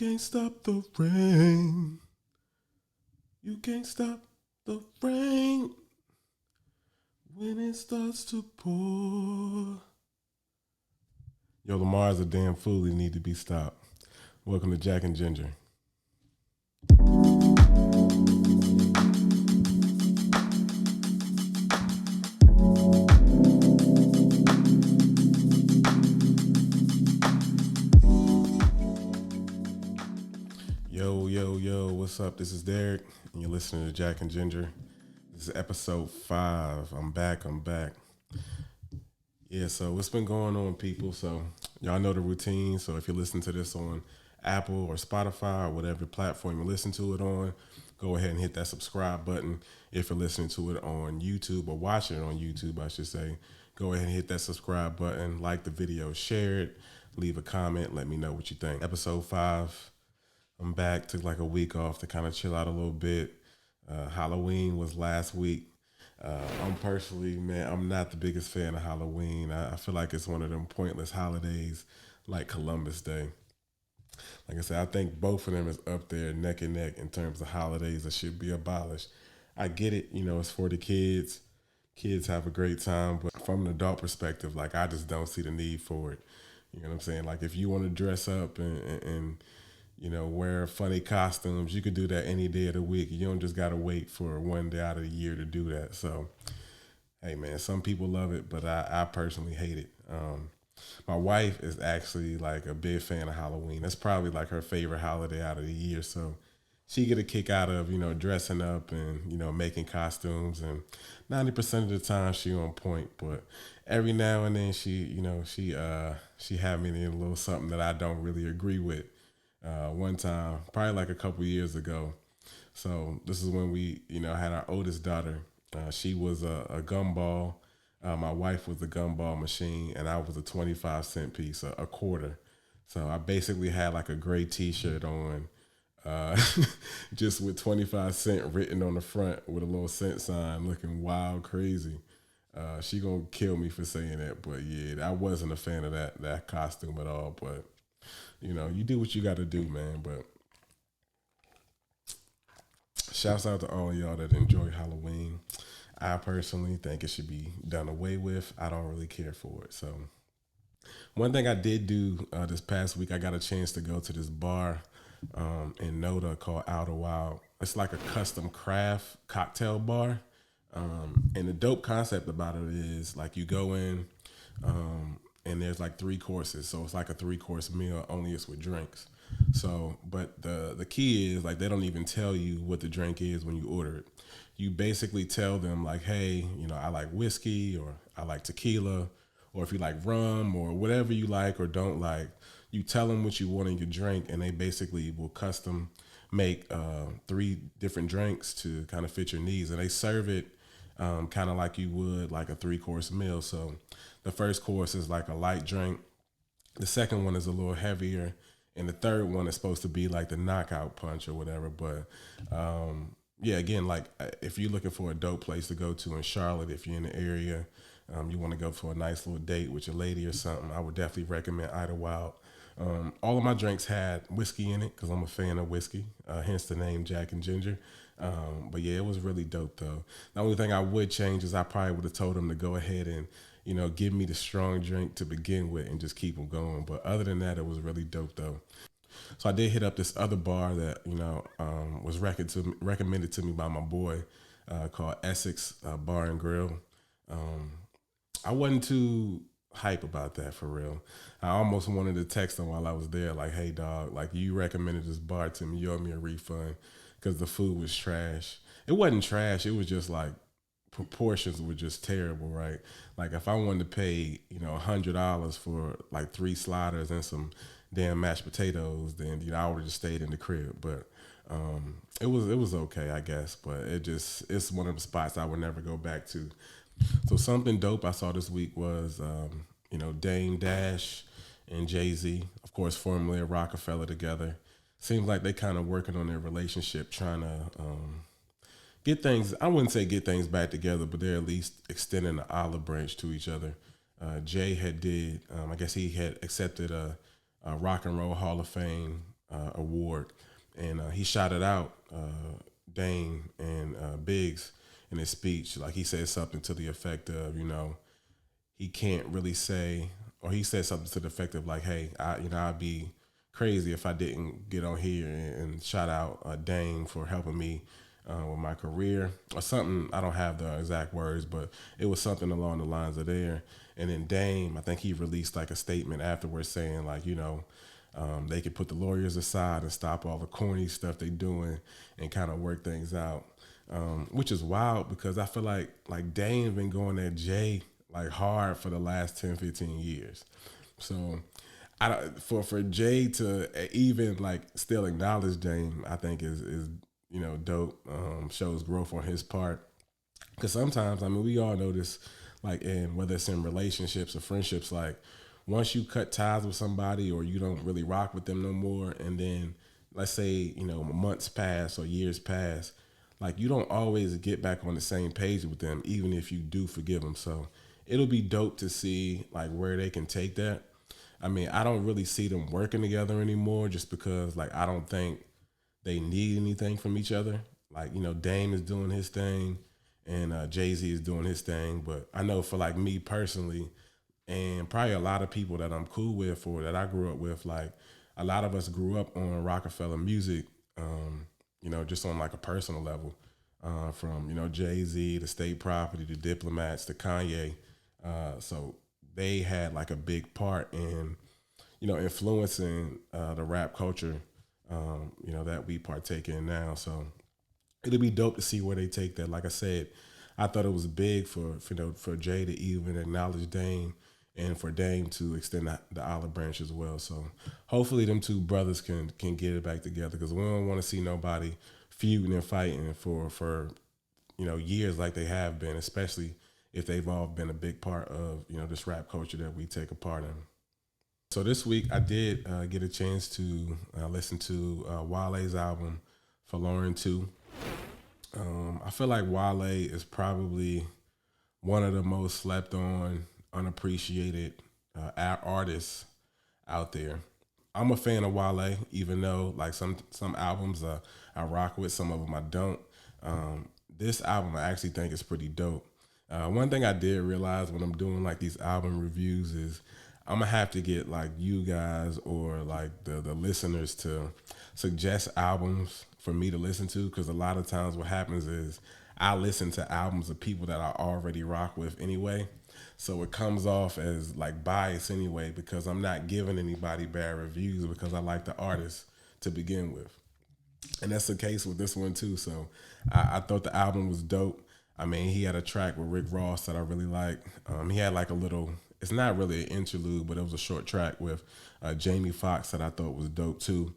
can't stop the rain. You can't stop the rain when it starts to pour. Yo, Lamar's a damn fool. He need to be stopped. Welcome to Jack and Ginger. Yo, what's up? This is Derek, and you're listening to Jack and Ginger. This is episode 5. I'm back. Yeah, so what's been going on, people? So y'all know the routine. So if you listen to this on Apple or Spotify or whatever platform you listen to it on, go ahead and hit that subscribe button. If you're listening to it on YouTube or watching it on YouTube, I should say, go ahead and hit that subscribe button, like the video, share it, leave a comment, let me know what you think. Episode 5. I'm back. Took like a week off to kind of chill out a little bit. Halloween was last week. I'm personally, man, I'm not the biggest fan of Halloween. I feel like it's one of them pointless holidays like Columbus Day. Like I said, I think both of them is up there neck and neck in terms of holidays that should be abolished. I get it, it's for the kids. Kids have a great time, but from an adult perspective, like I just don't see the need for it. You know what I'm saying? Like if you want to dress up and wear funny costumes, you could do that any day of the week. You don't just got to wait for one day out of the year to do that. So, hey, man, some people love it, but I personally hate it. My wife is actually like a big fan of Halloween. That's probably like her favorite holiday out of the year. So she get a kick out of, dressing up and, making costumes. And 90% of the time she on point. But every now and then she have me in a little something that I don't really agree with. One time, probably like a couple years ago. So this is when we, had our oldest daughter. She was a gumball. My wife was a gumball machine, and I was a 25-cent piece, a quarter. So I basically had like a gray T-shirt on, just with 25 cent written on the front with a little cent sign, looking wild crazy. She gonna kill me for saying that, but yeah, I wasn't a fan of that costume at all. But you do what you got to do, man. But shouts out to all y'all that enjoy Halloween. I personally think it should be done away with. I don't really care for it. So one thing I did do this past week, I got a chance to go to this bar in Noda called Idlewild. It's like a custom craft cocktail bar. And the dope concept about it is like you go in, and there's like 3 courses. So it's like a 3-course meal, only it's with drinks. So, but the key is like they don't even tell you what the drink is when you order it. You basically tell them like, hey, I like whiskey or I like tequila, or if you like rum or whatever you like or don't like, you tell them what you want in your drink, and they basically will custom make 3 different drinks to kind of fit your needs, and they serve it kind of like you would like a 3-course meal. So the first course is like a light drink. The second one is a little heavier. And the third one is supposed to be like the knockout punch or whatever. But yeah, again, like if you're looking for a dope place to go to in Charlotte, if you're in the area, you want to go for a nice little date with your lady or something, I would definitely recommend Idlewild. All of my drinks had whiskey in it because I'm a fan of whiskey, hence the name Jack and Ginger. But yeah, it was really dope though. The only thing I would change is I probably would have told them to go ahead and, give me the strong drink to begin with and just keep them going. But other than that, it was really dope though. So I did hit up this other bar that, was recommended to me by my boy called Essex Bar and Grill. I wasn't too hype about that for real. I almost wanted to text him while I was there, like, hey dog, like you recommended this bar to me, you owe me a refund because the food was trash. It wasn't trash, it was just like proportions were just terrible, right? Like if I wanted to pay, $100 for like 3 sliders and some damn mashed potatoes, then I would have just stayed in the crib. But it was okay, I guess. But it's one of the spots I would never go back to. So something dope I saw this week was Dame Dash and Jay-Z, of course, formerly of Rockefeller together. Seems like they kind of working on their relationship, trying to get things, I wouldn't say get things back together, but they're at least extending the olive branch to each other. Jay had I guess he had accepted a Rock and Roll Hall of Fame award, and he shouted out Dame and Biggs in his speech. Like he said something to the effect of, he can't really say, or he said something to the effect of like, hey, I'd be crazy if I didn't get on here and shout out Dame for helping me with my career or something. I don't have the exact words, but it was something along the lines of there. And then Dame, I think he released like a statement afterwards saying like, they could put the lawyers aside and stop all the corny stuff they doing and kind of work things out, which is wild because I feel like Dame been going at Jay like hard for the last 10, 15 years. So for Jay to even like still acknowledge Dame, I think is dope. Shows growth on his part. Because sometimes, I mean, we all know this, like, in whether it's in relationships or friendships, like, once you cut ties with somebody or you don't really rock with them no more, and then let's say, months pass or years pass, like, you don't always get back on the same page with them, even if you do forgive them. So it'll be dope to see, like, where they can take that. I mean, I don't really see them working together anymore just because, like, I don't think they need anything from each other. Like, Dame is doing his thing and Jay-Z is doing his thing. But I know for like me personally, and probably a lot of people that I'm cool with or that I grew up with, like a lot of us grew up on Rockefeller music, just on like a personal level, from, Jay-Z to State Property to Diplomats to Kanye. So they had like a big part in, influencing the rap culture, that we partake in now. So it'll be dope to see where they take that. Like I said, I thought it was big for Jay to even acknowledge Dame and for Dame to extend the olive branch as well. So hopefully them two brothers can get it back together because we don't want to see nobody feuding and fighting for years like they have been, especially if they've all been a big part of this rap culture that we take a part in. So this week I did get a chance to listen to Wale's album Folarin II. I feel like Wale is probably one of the most slept on, unappreciated artists out there. I'm a fan of Wale, even though like some albums I rock with, some of them I don't. This album I actually think is pretty dope. One thing I did realize when I'm doing like these album reviews is I'm gonna have to get like you guys or like the listeners to suggest albums for me to listen to because a lot of times what happens is I listen to albums of people that I already rock with anyway. So it comes off as like bias anyway because I'm not giving anybody bad reviews because I like the artist to begin with. And that's the case with this one too. So I thought the album was dope. I mean, he had a track with Rick Ross that I really liked. He had like a little, it's not really an interlude, but it was a short track with Jamie Foxx that I thought was dope too.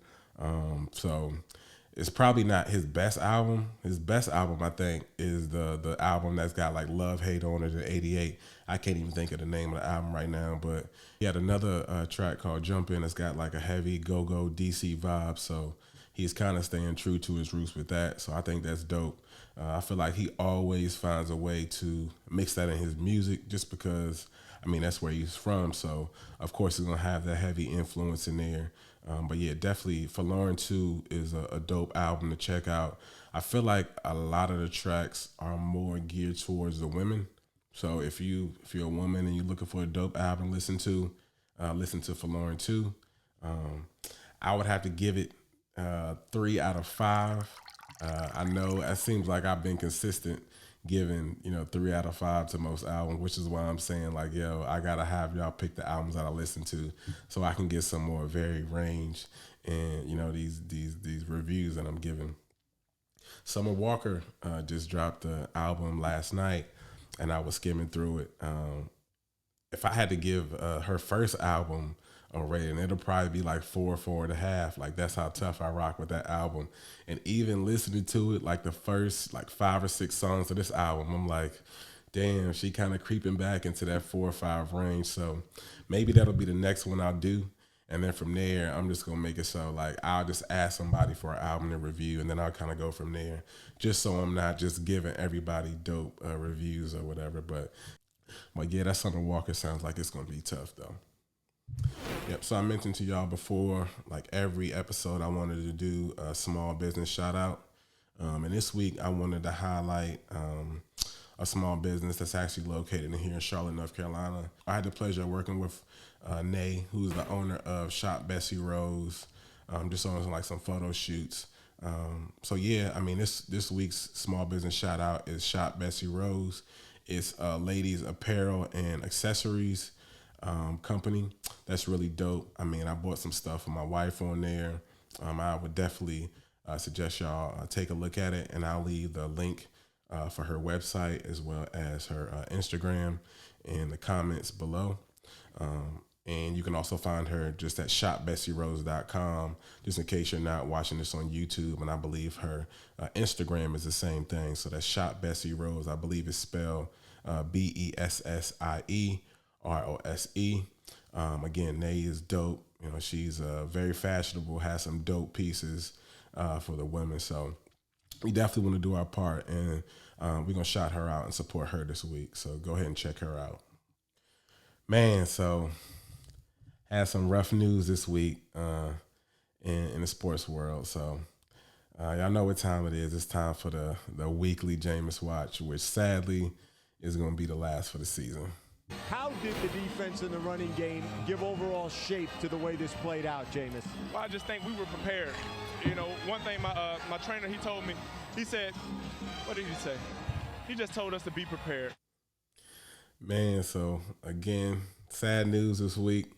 So it's probably not his best album. His best album, I think, is the album that's got like Love Hate on it in '88. I can't even think of the name of the album right now, but he had another track called Jump In that's got like a heavy go-go DC vibe. So he's kind of staying true to his roots with that. So I think that's dope. I feel like he always finds a way to mix that in his music just because, I mean, that's where he's from. So, of course, he's going to have that heavy influence in there. But yeah, definitely Folarin II is a dope album to check out. I feel like a lot of the tracks are more geared towards the women. So if you're a woman and you're looking for a dope album to listen to Folarin II. I would have to give it 3 out of 5. I know it seems like I've been consistent giving 3 out of 5 to most albums, which is why I'm saying like, yo, I gotta have y'all pick the albums that I listen to so I can get some more varied range and these reviews that I'm giving. Summer Walker just dropped the album last night, and I was skimming through it. If I had to give her first album a rating, it'll probably be like 4.5. Like that's how tough I rock with that album. And even listening to it, like the first like 5 or 6 songs of this album, I'm like, damn, she kind of creeping back into that 4 or 5 range. So maybe that'll be the next one I'll do. And then from there, I'm just gonna make it so like I'll just ask somebody for an album to review, and then I'll kind of go from there, just so I'm not just giving everybody dope reviews or whatever. But yeah, that Summer Walker sounds like it's gonna be tough though. Yep. So I mentioned to y'all before, like every episode, I wanted to do a small business shout out. And this week, I wanted to highlight a small business that's actually located in here in Charlotte, North Carolina. I had the pleasure of working with Nay, who's the owner of Shop Bessie Rose, just on like some photo shoots. So yeah, I mean, this week's small business shout out is Shop Bessie Rose. It's ladies apparel and accessories company. That's really dope. I mean, I bought some stuff for my wife on there. I would definitely suggest y'all take a look at it, and I'll leave the link for her website as well as her Instagram in the comments below. And you can also find her just at shopbessierose.com, just in case you're not watching this on YouTube. And I believe her Instagram is the same thing. So that's Shop Bessie Rose. I believe it's spelled BESSIEROSE. Again, Nay is dope. You know, she's very fashionable, has some dope pieces for the women. So we definitely want to do our part, and we're going to shout her out and support her this week. So go ahead and check her out. Man, so had some rough news this week in the sports world. So y'all know what time it is. It's time for the weekly Jameis Watch, which sadly is going to be the last for the season. How did the defense in the running game give overall shape to the way this played out, Jameis? Well, I just think we were prepared. You know, one thing my trainer, he told me, he said, what did he say? He just told us to be prepared. Man, so again, sad news this week.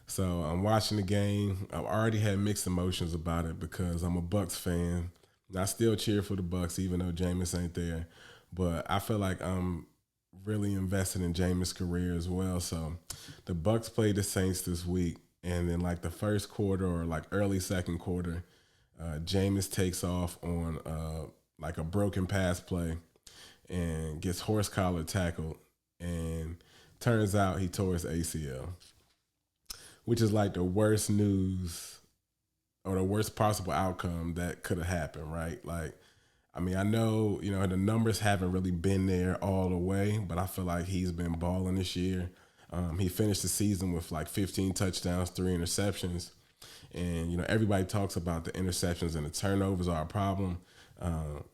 So I'm watching the game. I've already had mixed emotions about it because I'm a Bucks fan. I still cheer for the Bucks even though Jameis ain't there. But I feel like I'm really invested in Jameis' career as well. So the Bucks played the Saints this week, and then like the first quarter or like early second quarter, Jameis takes off on like a broken pass play and gets horse collar tackled, and turns out he tore his ACL, which is like the worst news or the worst possible outcome that could have happened, right? Like, I mean, I know, you know, the numbers haven't really been there all the way, but I feel like he's been balling this year. He finished the season with like 15 touchdowns, 3 interceptions. And, you know, everybody talks about the interceptions and the turnovers are a problem.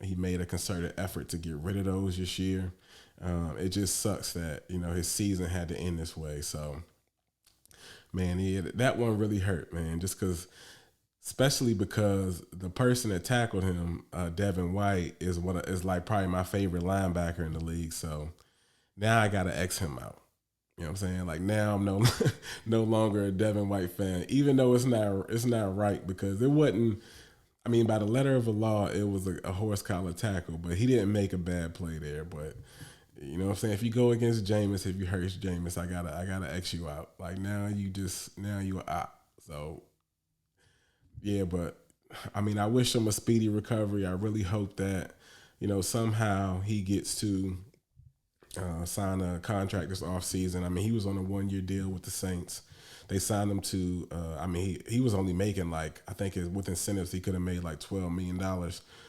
He made a concerted effort to get rid of those this year. It just sucks that, you know, his season had to end this way. So, man, that one really hurt, man, just because, especially because the person that tackled him, Devin White, is like probably my favorite linebacker in the league. So now I got to X him out. You know what I'm saying? Like now I'm no longer a Devin White fan, even though it's not right because it wasn't. I mean, by the letter of the law, it was a horse collar tackle, but he didn't make a bad play there. But you know what I'm saying? If you go against Jameis, if you hurt Jameis, I gotta X you out. Like now you are out. So yeah, but I mean, I wish him a speedy recovery. I really hope that, you know, somehow he gets to sign a contract this offseason. I mean, he was on a 1-year deal with the Saints. They signed him to, I mean, he was only making like, I think with incentives, he could have made like $12 million.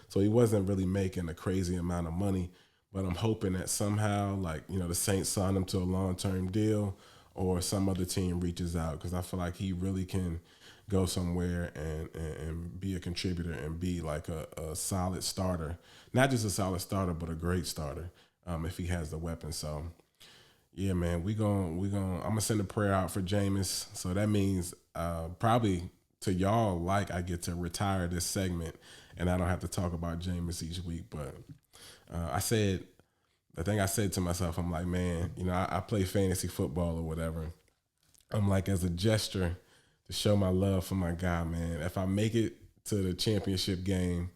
So he wasn't really making a crazy amount of money. But I'm hoping that somehow, like, you know, the Saints sign him to a long-term deal or some other team reaches out because I feel like he really can go somewhere and be a contributor and be like a solid starter. Not just a solid starter, but a great starter if he has the weapon. So, yeah, man, I'm going to send a prayer out for Jameis. So that means probably to y'all, like, I get to retire this segment and I don't have to talk about Jameis each week. But the thing I said to myself, I'm like, man, you know, I play fantasy football or whatever. I'm like, as a gesture to show my love for my guy, man, if I make it to the championship game,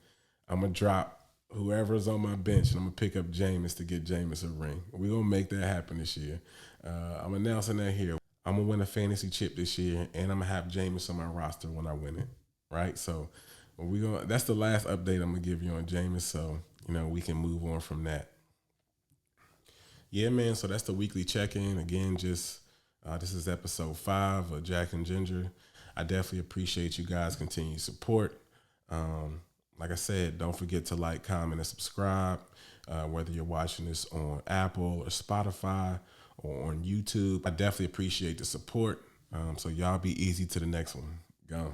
I'm going to drop whoever's on my bench and I'm going to pick up Jameis to get Jameis a ring. We're going to make that happen this year. I'm announcing that here. I'm going to win a fantasy chip this year, and I'm going to have Jameis on my roster when I win it, right? So that's the last update I'm going to give you on Jameis, so, you know, we can move on from that. Yeah, man, so that's the weekly check-in. Again, just this is episode 5 of Jack and Ginger. I definitely appreciate you guys' continued support. Like I said, don't forget to like, comment, and subscribe, whether you're watching this on Apple or Spotify or on YouTube. I definitely appreciate the support. So y'all be easy to the next one. Go.